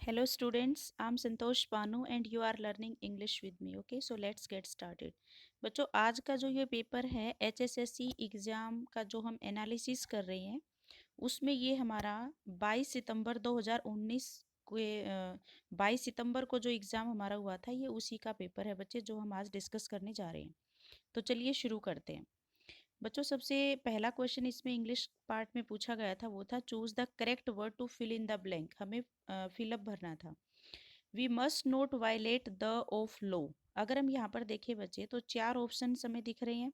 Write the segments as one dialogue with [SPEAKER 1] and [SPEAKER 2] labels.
[SPEAKER 1] Hello students, I'm Santosh Banu and you are learning English with me. Okay, so let's get started. बच्चों आज का जो ये paper है HSSC एग्ज़ाम का जो हम एनालिसिस कर रहे हैं उसमें ये हमारा 22 सितंबर 2019 के 22 सितंबर को जो एग्ज़ाम हमारा हुआ था ये उसी का पेपर है बच्चे जो हम आज डिस्कस करने जा रहे हैं। तो चलिए शुरू करते हैं। बच्चों सबसे पहला क्वेश्चन इसमें इंग्लिश पार्ट में पूछा गया था वो था choose the correct word to fill in the blank. हमें फिलअप भरना था। We must not violate the of law. अगर हम यहाँ पर देखें बच्चे तो चार ऑप्शन हमें दिख रहे हैं।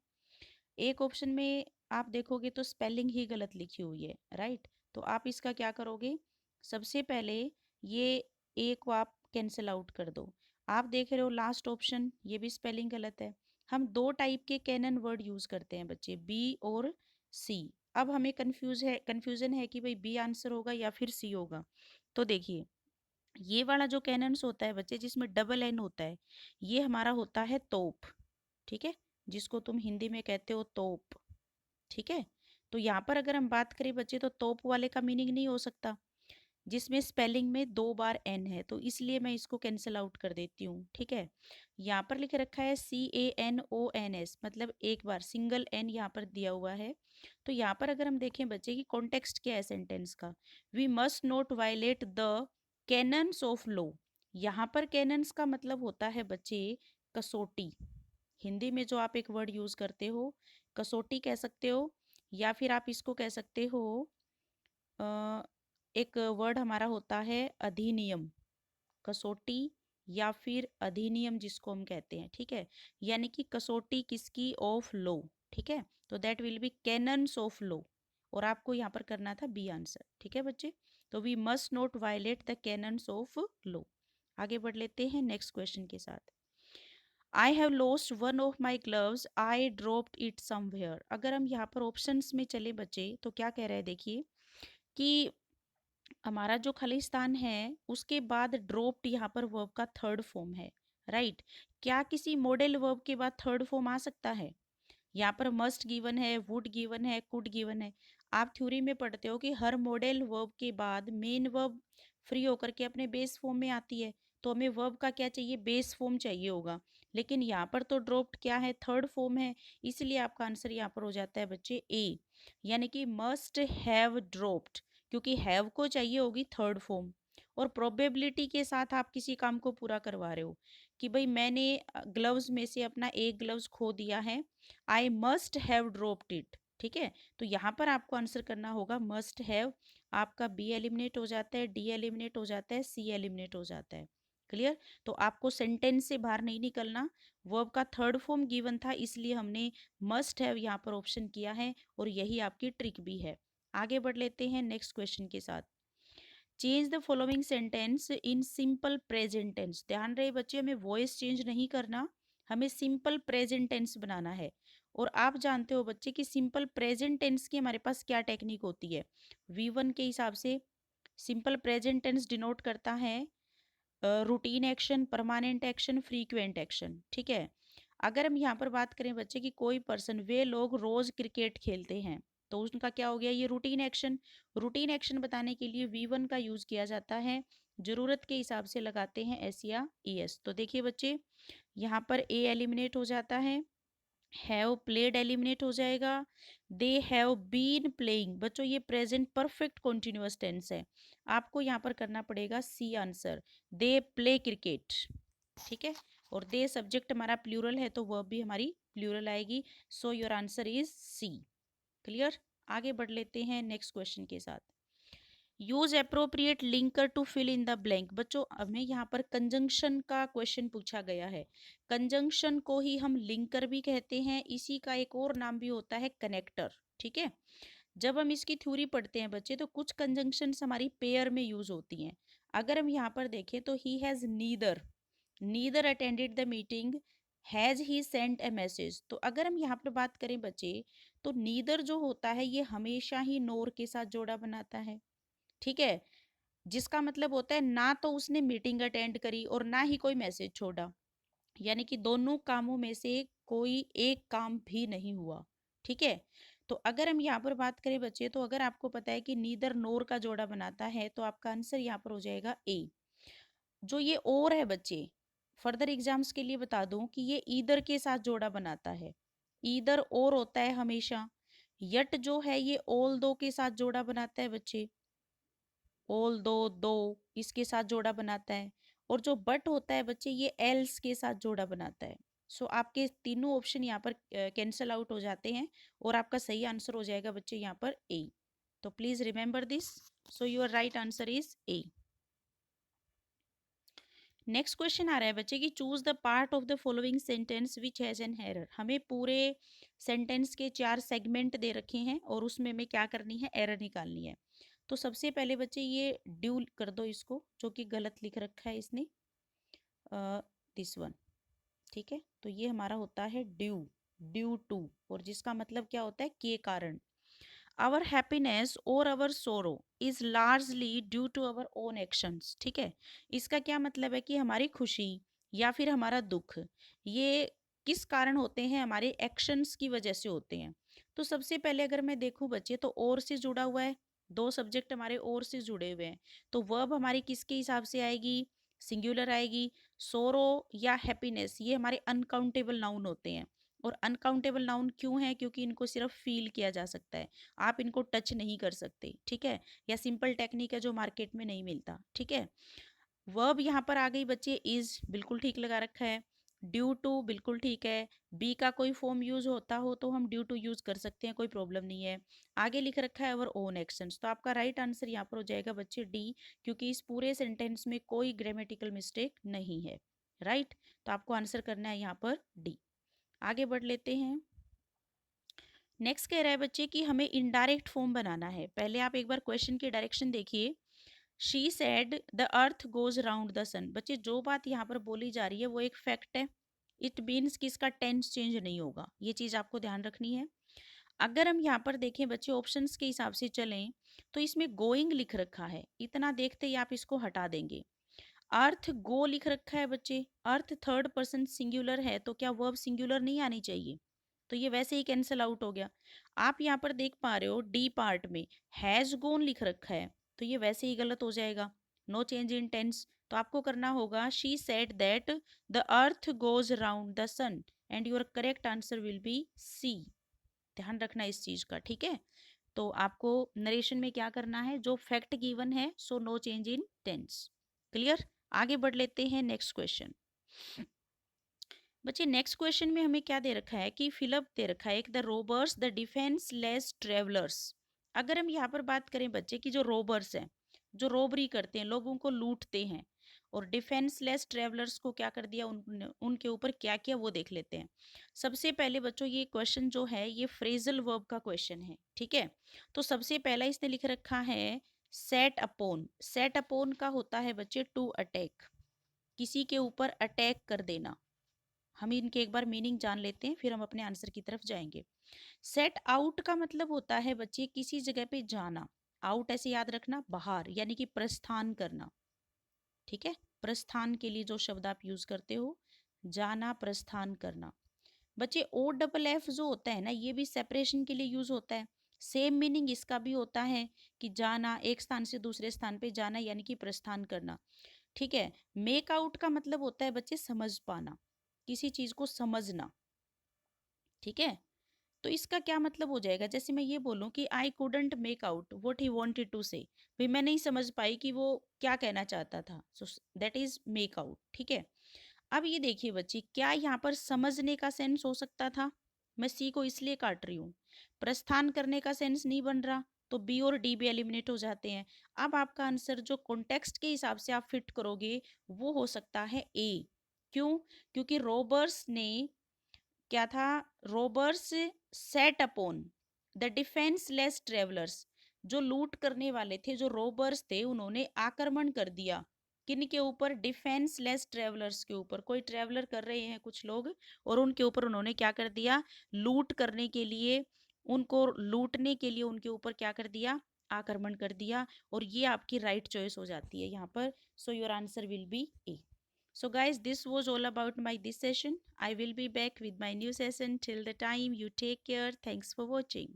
[SPEAKER 1] एक ऑप्शन में आप देखोगे तो स्पेलिंग ही गलत लिखी हुई है, राइट। तो आप इसका क्या करोगे, सबसे पहले ये ए को आप कैंसिल आउट कर दो। आप देख रहे हो लास्ट ऑप्शन, ये भी स्पेलिंग गलत है। हम दो टाइप के कैनन वर्ड यूज करते हैं बच्चे, बी और सी। अब हमें कन्फ्यूजन है कि भाई बी आंसर होगा या फिर सी होगा। तो देखिए ये वाला जो कैनन्स होता है बच्चे जिसमें डबल एन होता है ये हमारा होता है तोप, ठीक है, जिसको तुम हिंदी में कहते हो तोप, ठीक है। तो यहाँ पर अगर हम बात करें बच्चे तो तोप वाले का मीनिंग नहीं हो सकता जिसमें स्पेलिंग में दो बार एन है, तो इसलिए मैं इसको कैंसिल आउट कर देती हूँ, ठीक है। यहाँ पर लिख रखा है CANONS, मतलब एक बार सिंगल एन यहाँ पर दिया हुआ है। तो यहाँ पर अगर हम देखें बच्चे की कॉन्टेक्स्ट क्या है सेंटेंस का, we must not violate the canons of law. यहाँ पर कैनन्स का मतलब होता है बच्चे कसौटी। हिंदी में जो आप एक वर्ड यूज करते हो कसौटी कह सकते हो, या फिर आप इसको कह सकते हो एक वर्ड हमारा होता है अधिनियम, कसौटी या फिर अधिनियम जिसको हम कहते हैं, ठीक है। यानी कि कसौटी किसकी, ऑफ लॉ, ठीक है। तो that will be cannons of law, और आपको यहाँ पर करना था बी आंसर, ठीक है बच्चे। तो we must not violate the canons of law. आगे बढ़ लेते हैं नेक्स्ट क्वेश्चन के साथ। I have lost one of my gloves, I dropped it somewhere. अगर हम यहाँ पर ऑप्शंस में चले बच्चे तो क्या कह रहे हैं, देखिए कि हमारा जो खालिस्तान है उसके बाद ड्रॉप्ड यहाँ पर वर्ब का थर्ड फॉर्म है, राइट। क्या किसी मॉडल वर्ब के बाद थर्ड फॉर्म आ सकता है? यहाँ पर मस्ट गिवन है, वुड गिवन है, कुड गिवन है। आप थ्योरी में पढ़ते हो कि हर मॉडल वर्ब के बाद मेन वर्ब फ्री होकर के अपने बेस फॉर्म में आती है, तो हमें वर्ब का क्या चाहिए, बेस फॉर्म चाहिए होगा। लेकिन यहाँ पर तो ड्रॉप्ड क्या है, थर्ड फॉर्म है, इसलिए आपका आंसर यहाँ पर हो जाता है बच्चे ए, यानी कि मस्ट हैव ड्रॉप्ड, क्योंकि हैव को चाहिए होगी थर्ड फॉर्म। और प्रोबेबिलिटी के साथ आप किसी काम को पूरा करवा रहे हो कि भाई मैंने ग्लव्स में से अपना एक ग्लव्स खो दिया है, I must have dropped it, ठीक है। तो यहाँ पर आपको आंसर करना होगा मस्ट हैव। आपका बी एलिमिनेट हो जाता है, डी एलिमिनेट हो जाता है, सी एलिमिनेट हो जाता है। क्लियर। तो आपको सेंटेंस से बाहर नहीं निकलना, वर्ब का थर्ड फॉर्म गिवन था इसलिए हमने मस्ट हैव यहाँ पर ऑप्शन किया है, और यही आपकी ट्रिक भी है। आगे बढ़ लेते हैं नेक्स्ट क्वेश्चन के साथ। Change the following sentence in simple present tense. ध्यान रहे बच्चे हमें वॉइस चेंज नहीं करना, हमें सिंपल प्रेजेंट टेंस बनाना है। और आप जानते हो बच्चे कि सिंपल प्रेजेंट टेंस की हमारे पास क्या टेक्निक होती है। V1 के हिसाब से सिंपल प्रेजेंट टेंस डिनोट करता है routine action, permanent action, frequent action, ठीक है। अगर हम यहाँ पर बात करें बच्चे कि कोई पर्सन, वे लोग रोज क्रिकेट खेलते हैं, तो उनका क्या हो गया, ये रूटीन एक्शन। रूटीन एक्शन बताने के लिए V1 का यूज किया जाता है, जरूरत के हिसाब से लगाते हैं एस या ES। तो देखिए बच्चे यहाँ पर ए एलिमिनेट हो जाता है, हैव प्लेड एलिमिनेट हो जाएगा, दे हैव बीन प्लेइंग। बच्चों ये प्रेजेंट परफेक्ट कॉन्टिन्यूअस टेंस है, आपको यहाँ पर करना पड़ेगा C answer, they play cricket, ठीक है। और दे सब्जेक्ट हमारा प्लूरल है तो वर्ब भी हमारी प्लूरल आएगी। So your answer is C. Clear. आगे बढ़ लेते हैं नेक्स्ट क्वेश्चन के साथ। Use appropriate linker to fill in the blank. बच्चों हमें यहाँ पर कंजंक्शन का क्वेश्चन पूछा गया है। कंजंक्शन को ही हम लिंकर भी कहते हैं, इसी का एक और नाम भी होता है कनेक्टर, ठीक है। जब हम इसकी थ्योरी पढ़ते हैं बच्चे तो कुछ कंजंक्शंस हमारी पेयर में यूज होती हैं। अगर हम यहाँ पर देखें तो he has neither, neither attended the meeting, has he sent a message. तो अगर हम यहाँ पर बात करें बच्चे तो नीदर जो होता है ये हमेशा ही नोर के साथ जोड़ा बनाता है, ठीक है। जिसका मतलब होता है ना तो उसने मीटिंग अटेंड करी और ना ही कोई मैसेज छोड़ा, यानी कि दोनों कामों में से कोई एक काम भी नहीं हुआ, ठीक है। तो अगर हम यहाँ पर बात करें बच्चे तो अगर आपको पता है कि नीदर नोर का जोड़ा बनाता है तो आपका आंसर यहाँ पर हो जाएगा ए। जो ये और है बच्चे, फर्दर एग्जाम्स के लिए बता दूं कि ये ईदर के साथ जोड़ा बनाता है, ईदर और होता है हमेशा। यट जो है ये ऑल दो के साथ जोड़ा बनाता है बच्चे, ऑल दो, दो इसके साथ जोड़ा बनाता है। और जो बट होता है बच्चे ये एल्स के साथ जोड़ा बनाता है। सो आपके तीनों ऑप्शन यहाँ पर कैंसल आउट हो जाते हैं और आपका सही आंसर हो जाएगा बच्चे यहाँ पर ए। तो please remember this. So your right answer is A. Next question आ रहा है बच्चे कि choose the part of the following sentence which has an error. हमें पूरे सेंटेंस के 4 सेगमेंट दे रखे हैं और उसमें हमें क्या करनी है, एरर निकालनी है। तो सबसे पहले बच्चे ये ड्यू कर दो इसको, जो कि गलत लिख रखा है इसने, दिस वन। ठीक है, तो ये हमारा होता है ड्यू, ड्यू टू, और जिसका मतलब क्या होता है, के कारण। आवर हैप्पीनेस और our sorrow is largely due to our own actions. ठीक है, इसका क्या मतलब है कि हमारी खुशी या फिर हमारा दुख ये किस कारण होते हैं, हमारे एक्शंस की वजह से होते हैं। तो सबसे पहले अगर मैं देखूं बच्चे तो और से जुड़ा हुआ है, दो सब्जेक्ट हमारे और से जुड़े हुए हैं, तो वर्ब हमारी किसके हिसाब से आएगी, सिंगुलर आएगी। सोरो या हैप्पीनेस ये हमारे अनकाउंटेबल नाउन होते हैं। और अनकाउंटेबल नाउन क्यों है, क्योंकि इनको सिर्फ फील किया जा सकता है, आप इनको टच नहीं कर सकते। ठीक है, या सिंपल टेक्निक है जो मार्केट में नहीं मिलता। ठीक है, वर्ब यहाँ पर आ गई बच्चे, इज बिल्कुल ठीक लगा रखा है, ड्यू टू बिल्कुल ठीक है, बी का कोई फॉर्म यूज होता हो तो हम ड्यू टू यूज कर सकते हैं, कोई प्रॉब्लम नहीं है। आगे लिख रखा है अवर ओन एक्शंस, तो आपका राइट आंसर यहाँ पर हो जाएगा बच्चे डी, क्योंकि इस पूरे सेंटेंस में कोई ग्रामेटिकल मिस्टेक नहीं है। राइट, तो आपको आंसर करना है यहाँ पर डी। आगे बढ़ लेते हैं। नेक्स्ट कह रहा है बच्चे कि हमें इनडायरेक्ट फॉर्म बनाना है। पहले आप एक बार क्वेश्चन की डायरेक्शन देखिए। She said the earth goes round the sun. बच्चे जो बात यहाँ पर बोली जा रही है वो एक फैक्ट है, इट मीन्स कि इसका टेंस चेंज नहीं होगा, ये चीज आपको ध्यान रखनी है। अगर हम यहाँ पर देखें बच्चे ऑप्शंस के हिसाब से चलें तो इसमें गोइंग लिख रखा है, इतना देखते ही आप इसको हटा देंगे। अर्थ गो लिख रखा है बच्चे, अर्थ थर्ड पर्सन सिंगुलर है, तो क्या वर्ब सिंगुलर नहीं आनी चाहिए, तो ये वैसे ही कैंसिल आउट हो गया। आप यहाँ पर देख पा रहे हो डी पार्ट में हैज गोन लिख रखा है, तो ये वैसे ही गलत हो जाएगा, नो चेंज इन टेंस। तो आपको करना होगा she said that the earth goes round the sun, and your correct answer will be C. ध्यान रखना इस चीज का, ठीक है। तो आपको नरेशन में क्या करना है, जो फैक्ट गिवन है so no change in tense. Clear, आगे बढ़ लेते हैं नेक्स्ट क्वेश्चन। बच्चे नेक्स्ट क्वेश्चन में हमें क्या दे रखा है कि फिलअप दे रखा है the robbers the defenceless travellers. अगर हम यहाँ पर बात करें बच्चे की जो रोबर्स हैं, जो रोबरी करते हैं, लोगों को लूटते हैं, और डिफेंसलेस ट्रेवलर्स को क्या कर दिया, उनके ऊपर क्या किया वो देख लेते हैं। सबसे पहले बच्चों ये क्वेश्चन जो है ये फ्रेजल वर्ब का क्वेश्चन है, ठीक है। तो सबसे पहला इसने लिख रखा है सेट अपोन। सेट अपोन का होता है बच्चे टू अटैक, किसी के ऊपर अटैक कर देना। हम इनके एक बार मीनिंग जान लेते हैं फिर हम अपने आंसर की तरफ जाएंगे। सेट आउट का मतलब होता है बच्चे किसी जगह पे जाना, आउट ऐसे याद रखना बाहर, यानी कि प्रस्थान करना। ठीक है, प्रस्थान के लिए जो शब्द आप यूज करते हो, जाना, प्रस्थान करना। बच्चे ओ डबल एफ जो होता है ना ये भी सेपरेशन के लिए यूज होता है। सेम मीनिंग इसका भी होता है कि जाना, एक स्थान से दूसरे स्थान पे जाना, यानी कि प्रस्थान करना। ठीक है, मेक आउट का मतलब होता है बच्चे समझ पाना, किसी चीज को समझना। ठीक है, तो इसका क्या मतलब हो जाएगा, जैसे मैं ये बोलूं कि I couldn't make out what he wanted to say, भाई मैं नहीं समझ पाई कि वो क्या कहना चाहता था, so that is make out. ठीक है, अब ये देखिए बच्ची, क्या यहाँ पर समझने का सेंस हो सकता था, मैं सी को इसलिए काट रही हूँ। प्रस्थान करने का सेंस नहीं बन रहा, तो बी और डी भी एलिमिनेट हो जाते हैं। अब आपका आंसर जो कॉन्टेक्स्ट के हिसाब से आप फिट करोगे वो हो सकता है ए। क्यों, क्योंकि रोबर्स ने क्या था, robbers set upon the defenceless travellers. जो लूट करने वाले थे, जो रोबर्स थे, उन्होंने आक्रमण कर दिया किन के ऊपर, डिफेंसलेस ट्रेवलर्स के ऊपर। कोई ट्रेवलर कर रहे हैं कुछ लोग और उनके ऊपर उन्होंने क्या कर दिया, लूट करने के लिए, उनको लूटने के लिए उनके ऊपर क्या कर दिया, आक्रमण कर दिया। और ये आपकी राइट चॉइस हो जाती है यहाँ पर। सो your answer will B A. So guys, this was all about my this session. I will be back with my new session. Till the time, you take care. Thanks for watching.